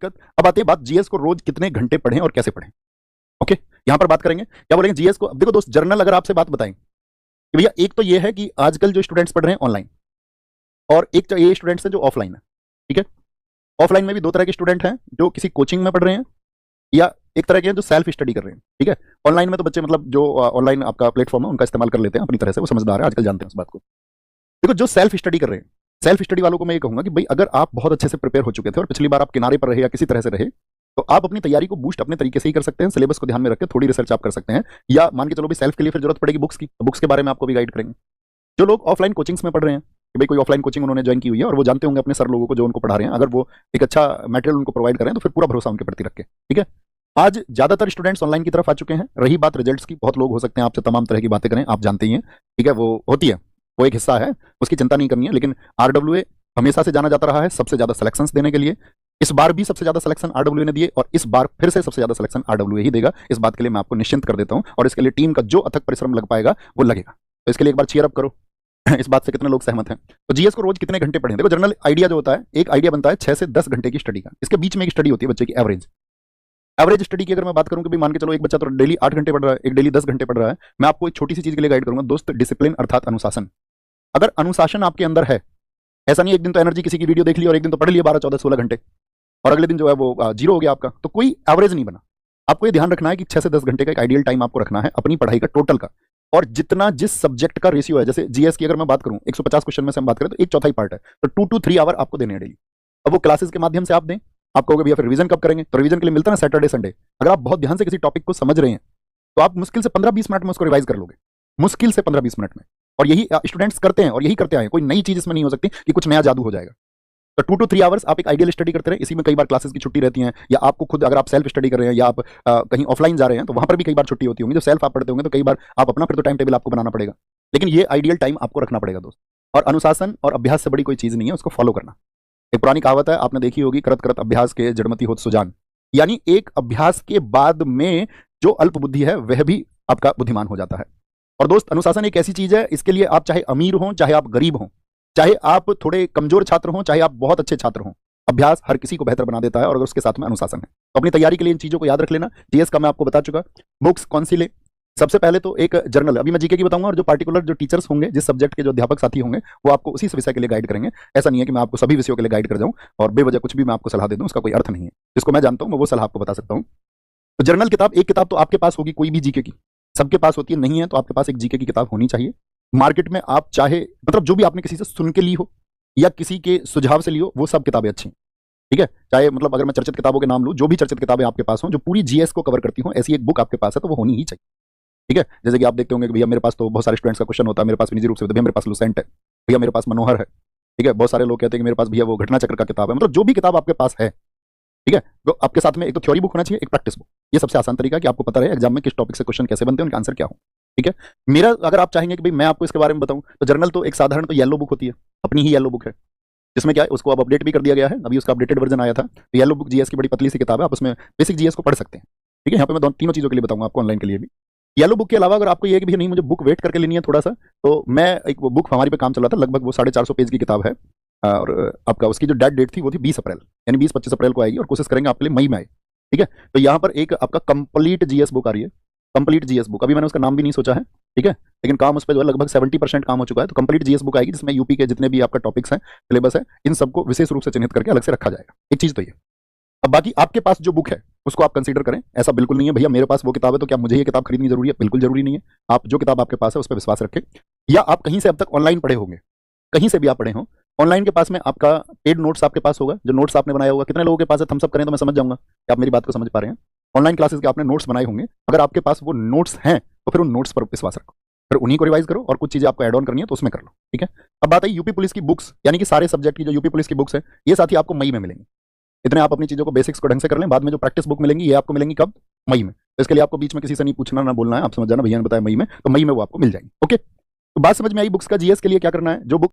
दिक्कत। अब आती है बात जीएस को रोज कितने घंटे पढ़ें और कैसे पढ़ें। ओके, यहां पर बात करेंगे क्या बोलेंगे जीएस को। अब देखो दोस्त, जर्नल अगर आपसे बात बताएं कि भैया एक तो ये है कि आजकल जो स्टूडेंट्स पढ़ रहे हैं ऑनलाइन, और एक तो ये स्टूडेंट्स हैं जो ऑफलाइन है। ठीक है, ऑफलाइन में भी दो तरह के स्टूडेंट हैं, जो किसी कोचिंग में पढ़ रहे हैं, या एक तरह के हैं जो सेल्फ स्टडी कर रहे हैं। ठीक है, ऑनलाइन में तो बच्चे मतलब जो ऑनलाइन आपका प्लेटफॉर्म है उनका इस्तेमाल कर लेते हैं अपनी तरह से, वो समझदार है, आजकल जानते हैं उस बात को। देखो जो सेल्फ स्टडी कर रहे हैं, सेल्फ स्टडी वालों को मैं ये कहूंगा कि भाई अगर आप बहुत अच्छे से प्रिपेयर हो चुके थे और पिछली बार आप किनारे पर रहे या किसी तरह से रहे, तो आप अपनी तैयारी को बूस्ट अपने तरीके से ही कर सकते हैं। सिलेबस को ध्यान में रखकर थोड़ी रिसर्च आप कर सकते हैं, या मान के चलो भी सेल्फ के लिए फिर जरूरत पड़ेगी बुक्स की, तो बुक्स के बारे में आपको भी गाइड करेंगे। जो लोग ऑफलाइन कोचिंग्स में पढ़ रहे हैं कि भाई कोई ऑफलाइन कोचिंग उन्होंने ज्वाइन की हुई है और वो जानते होंगे अपने सर लोगों को जो उनको पढ़ा रहे हैं, अगर वो एक अच्छा मटेरियल उनको प्रोवाइड करें तो फिर पूरा भरोसा उनके प्रति रखें। ठीक है, आज ज्यादातर स्टूडेंट्स ऑनलाइन की तरफ आ चुके हैं। रही बात रिजल्ट्स की, बहुत लोग हो सकते हैं आपसे तमाम तरह की बातें करें, आप जानते ही हैं। ठीक है, वो होती है, वो एक हिस्सा है, उसकी चिंता नहीं करनी है। लेकिन आरडब्ल्यूए हमेशा से जाना जाता रहा है सबसे ज्यादा सिलेक्शंस देने के लिए। इस बार भी सबसे ज्यादा सिलेक्शन आरडब्ल्यूए ने दिए और इस बार फिर से सबसे ज्यादा सिलेक्शन आरडब्ल्यूए ही देगा। इस बात के लिए मैं आपको निश्चिंत कर देता हूं, और इसके लिए टीम का जो अथक परिश्रम लग पाएगा वो लगेगा। तो इसके लिए एक बार चीयर अप करो। इस बात से कितने लोग सहमत हैं? तो जीएस को रोज कितने घंटे पढ़ें? देखो जनरल आइडिया जो होता है, एक आइडिया बनता है 6 से 10 घंटे की स्टडी का। इसके बीच में एक स्टडी होती है बच्चे की एवरेज स्टडी की। अगर मैं बात करूं कि भी मान के चलो एक बच्चा तो डेली 8 घंटे पढ़ रहा है, एक डेली 10 घंटे पढ़ रहा है, मैं आपको एक छोटी सी चीज के लिए गाइड करूंगा दोस्त, डिसिप्लिन अर्थात अनुशासन। अगर अनुशासन आपके अंदर है, ऐसा नहीं एक दिन तो एनर्जी किसी की वीडियो देख ली और एक दिन तो पढ़ लिया 12 14 16 घंटे और अगले दिन जो है वो जीरो हो गया आपका, तो कोई एवरेज नहीं बना। आपको ये ध्यान रखना है कि 6 से 10 घंटे का एक आइडियल टाइम आपको रखना है अपनी पढ़ाई का टोटल का। और जितना जिस सब्जेक्ट का रेशियो है, जैसे जीएस की अगर मैं बात करूं 150 क्वेश्चन में से हम बात करें तो एक चौथाई पार्ट है, तो 2 to 3 आवर आपको देने हैं डेली। अब वो क्लासेस के माध्यम से आप दें, आप कहोगे भैया फिर रिवीजन कब करेंगे? तो रिवीजन के लिए मिलता है ना सैटरडे संडे। अगर आप बहुत ध्यान से किसी टॉपिक को समझ रहे हैं तो आप मुश्किल से 15-20 मिनट में उसको रिवाइज कर लोगे, मुश्किल से 15-20 मिनट में। और यही स्टूडेंट्स करते हैं और यही करते आए, कोई नई चीज इसमें नहीं हो सकती कि कुछ नया जादू हो जाएगा। तो 2 to 3 आवर्स आप एक आइडियल स्टडी करते रहे। इसी में कई बार क्लासेस की छुट्टी रहती है, या आपको खुद अगर आप सेल्फ स्टडी कर रहे हैं या आप कहीं ऑफलाइन जा रहे हैं तो वहां पर भी कई बार छुट्टी होती होंगी। जो सेल्फ आप पढ़ते होंगे तो कई बार आप अपना फिर तो टाइम टेबल आपको बनाना पड़ेगा, लेकिन ये आइडियल टाइम आपको रखना पड़ेगा दोस्त। और अनुशासन और अभ्यास से बड़ी कोई चीज नहीं है, उसको फॉलो करना। एक पुरानी कहावत है, आपने देखी होगी, करत करत अभ्यास के जड़मती होत सुजान। यानी एक अभ्यास के बाद में जो अल्प बुद्धि है वह भी आपका बुद्धिमान हो जाता है। और दोस्त अनुशासन एक ऐसी चीज है, इसके लिए आप चाहे अमीर हो, चाहे आप गरीब हो, चाहे आप थोड़े कमजोर छात्र हो, चाहे आप बहुत अच्छे छात्र हो, अभ्यास हर किसी को बेहतर बना देता है। और अगर उसके साथ में अनुशासन है तो अपनी तैयारी के लिए इन चीजों को याद रख लेना। जीएस का मैं आपको बता चुका। बुक्स कौन सी ले? सबसे पहले तो एक जर्नल, अभी मैं जीके की बताऊंगा, और जो पार्टिकुलर जो टीचर्स होंगे, जिस सब्जेक्ट के जो अध्यापक साथी होंगे, वो आपको उसी विषय के लिए गाइड करेंगे। ऐसा नहीं है कि मैं आपको सभी विषयों के लिए गाइड कर जाऊं और बेवजह कुछ भी मैं आपको सलाह दे दूं, उसका कोई अर्थ नहीं है। जिसको मैं जानता हूं मैं वो सलाह आपको बता सकता हूं। तो जर्नल किताब, एक किताब तो आपके पास होगी, कोई भी जीके की, सबके पास होती है, नहीं है तो आपके पास एक जीके की किताब होनी चाहिए। मार्केट में आप चाहे मतलब जो भी आपने किसी से सुन के ली हो या किसी के सुझाव से ली हो, वो सब किताबें अच्छी हैं। ठीक है, चाहे मतलब अगर मैं चर्चित किताबों के नाम लूं, जो भी चर्चित किताबें आपके पास हों जो पूरी जीएस को कवर करती हों, ऐसी एक बुक आपके पास है तो वो होनी ही चाहिए। ठीक है, जैसे कि आप देखते होंगे कि भैया मेरे पास तो बहुत सारे स्टूडेंट्स का क्वेश्चन होता है, मेरे पास निजी रूप से भैया मेरे पास लुसेंट है, भैया मेरे पास मनोहर है। ठीक है, बहुत सारे लोग कहते हैं कि मेरे पास भैया वो घटना चक्र का किताब है। मतलब जो भी किताब आपके पास है, ठीक है, तो आपके साथ में एक तो थ्योरी बुक होना चाहिए, एक प्रैक्टिस बुक। ये सबसे आसान तरीका है कि आपको पता रहे एग्जाम में किस टॉपिक से क्वेश्चन कैसे बनते हैं, उनके आंसर क्या हो। ठीक है, मेरा अगर आप चाहेंगे कि भाई मैं आपको इसके बारे में बताऊं, तो जर्नल तो एक साधारण तो येलो बुक होती है, अपनी ही येलो बुक है, जिसमें क्या है उसको अब अपडेट भी कर दिया गया है, अभी उसका अपडेटेड वर्जन आया था। तो येलो बुक जीएस की बड़ी पतली सी किताब है, आप उसमें बेसिक जीएस को पढ़ सकते हैं। ठीक है, यहाँ पे मैं तीनों चीजों के लिए बताऊंगा आपको, ऑनलाइन के लिए भी। येलो बुक के अलावा अगर आपको ये है कि भैया नहीं मुझे बुक वेट करके लेनी है थोड़ा सा, तो मैं एक वो बुक हमारी पे काम चल रहा था, लगभग वो 450 पेज की किताब है, और आपका उसकी जो डेट थी वो थी 20 अप्रैल, यानी 20-25 अप्रैल को आएगी, और कोशिश करेंगे आपके लिए मई में आए। ठीक है, तो यहाँ पर एक आपका कंप्लीट जीएस बुक आ रही है, कंप्लीट जीएस बुक। अभी मैंने उसका नाम भी नहीं सोचा है, ठीक है, लेकिन काम उस पर जो है लगभग 70% काम हो चुका है। तो कंप्लीट जीएस बुक आएगी, जिसमें यूपी के जितने भी आपका टॉपिक्स हैं, सिलेबस है, इन सबको विशेष रूप से चिन्हित करके अलग से रखा जाएगा। एक चीज तो ये। अब बाकी आपके पास जो बुक है उसको आप कंसीडर करें। ऐसा बिल्कुल नहीं है भैया मेरे पास वो किताब है तो क्या मुझे ये किताब खरीदनी जरूरी है, बिल्कुल जरूरी नहीं है। आप जो किताब आपके पास है उस पर विश्वास रखें, या आप कहीं से अब तक ऑनलाइन पढ़े होंगे, कहीं से भी आप पढ़े हो, ऑनलाइन के पास में आपका पेड नोट्स आपके पास होगा, जो नोट्स आपने बनाया होगा। कितने लोगों के पास है? थम्स अप करें तो मैं समझ जाऊंगा कि आप मेरी बात को समझ पा रहे हैं। ऑनलाइन क्लासेस के आपने नोट्स बनाए होंगे, अगर आपके पास वो नोट्स हैं तो फिर उन नोट्स पर विश्वास रखो, फिर उन्हीं को रिवाइज करो, और कुछ चीजें आपको ऐड ऑन करनी है तो उसमें कर लो। ठीक है, अब बात है यूपी पुलिस की बुक्स, यानी कि सारे सब्जेक्ट की जो यूपी पुलिस की बुक्स है, ये साथी आपको मई में मिलेंगी। इतने आप अपनी चीजों को बेसिक्स को ढंग से कर लें, बाद में जो प्रैक्टिस बुक मिलेंगी ये आपको मिलेंगी कब? मई में। तो इसके लिए आपको बीच में किसी से नहीं पूछना ना बोलना है, आप समझ जाना भैया ने बताया मई में, तो मई में वो आपको मिल जाएंगी। ओके, तो बात समझ में आई बुक्स का जीएस के लिए क्या करना है। जो बुक